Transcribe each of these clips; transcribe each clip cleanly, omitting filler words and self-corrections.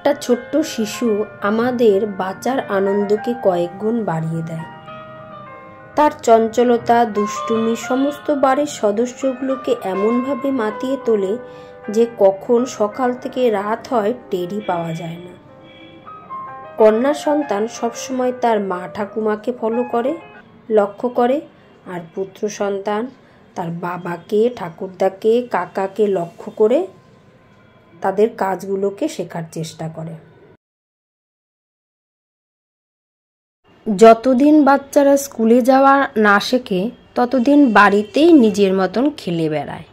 একটা ছোট্ট শিশু আমাদের বাঁচার আনন্দকে কয়েক গুণ বাড়িয়ে দেয়। তার চঞ্চলতা, দুষ্টুমি সমস্ত বাড়ির সদস্যগুলোকে এমনভাবে মাতিয়ে তোলে যে কখন সকাল থেকে রাত হয় টেরই পাওয়া যায় না। কন্যা সন্তান সবসময় তার মা ঠাকুমাকে লক্ষ্য করে, আর পুত্র সন্তান তার বাবাকে, ঠাকুরদাকে, কাকাকে লক্ষ্য করে তাদের কাজগুলোকে শেখার চেষ্টা করে। যতদিন বাচ্চারা স্কুলে যাওয়া না শেখে ততদিন বাড়িতেই নিজের মতন খেলে বেড়ায়।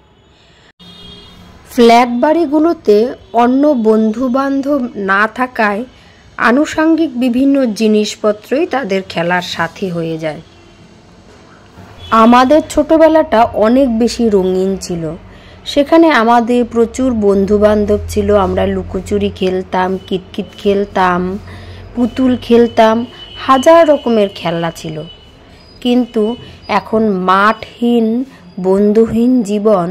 ফ্ল্যাট বাড়িগুলোতে অন্য বন্ধু বান্ধব না থাকায় আনুষঙ্গিক বিভিন্ন জিনিসপত্রই তাদের খেলার সাথী হয়ে যায়। আমাদের ছোটবেলাটা অনেক বেশি রঙিন ছিল। সেখানে আমাদের প্রচুর বন্ধু বান্ধব ছিল। আমরা লুকোচুরি খেলতাম, কিতকিত খেলতাম, পুতুল খেলতাম, হাজার রকমের খেলনা ছিল। কিন্তু এখন মাঠহীন, বন্ধুহীন জীবন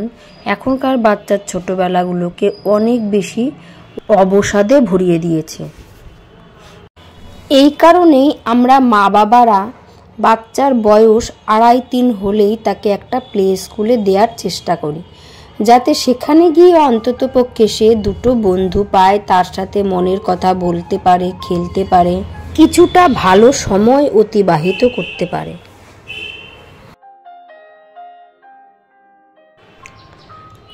এখনকার বাচ্চার ছোটবেলাগুলোকে অনেক বেশি অবসাদে ভরিয়ে দিয়েছে। এই কারণেই আমরা মা বাবারা বাচ্চার বয়স 2.5-3 হলেই তাকে একটা প্লে স্কুলে দেওয়ার চেষ্টা করি, যাতে সেখানে গিয়ে অন্ততপক্ষে সে 2 বন্ধু পায়, তার সাথে মনের কথা বলতে পারে, খেলতে পারে, কিছুটা ভালো সময় অতিবাহিত করতে পারে।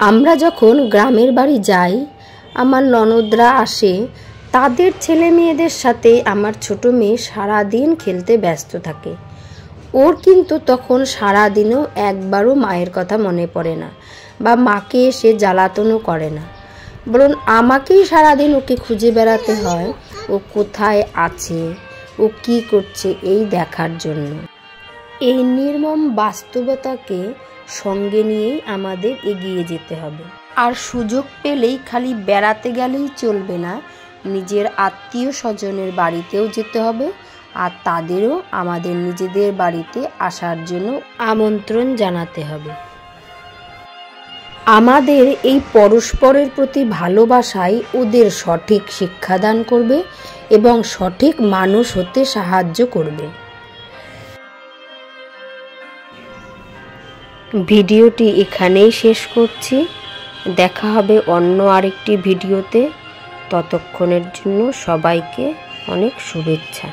আমরা যখন গ্রামের বাড়ি যাই, আমার ননদরা আসে, তাদের ছেলে মেয়েদের সাথে আমার ছোট মেয়ে সারাদিন খেলতে ব্যস্ত থাকে। ওর কিন্তু তখন সারাদিনও একবারও মায়ের কথা মনে পড়ে না, বা মাকে সে জ্বালাতনও করে না, বরং আমাকেই সারাদিন ওকে খুঁজে বেড়াতে হয় ও কোথায় আছে, ও কি করছে এই দেখার জন্য। এই নির্মম বাস্তবতাকে সঙ্গে নিয়েই আমাদের এগিয়ে যেতে হবে। আর সুযোগ পেলেই খালি বেড়াতে গেলেই চলবে না, নিজের আত্মীয় স্বজনের বাড়িতেও যেতে হবে, আর তাদেরও আমাদের নিজেদের বাড়িতে আসার জন্য আমন্ত্রণ জানাতে হবে। আমাদের এই পরস্পরের প্রতি ভালোবাসাই ওদের সঠিক শিক্ষাদান করবে এবং সঠিক মানুষ হতে সাহায্য করবে। ভিডিওটি এখানেই শেষ করছি। দেখা হবে অন্য আরেকটি ভিডিওতে। ততক্ষণের জন্য সবাইকে অনেক শুভেচ্ছা।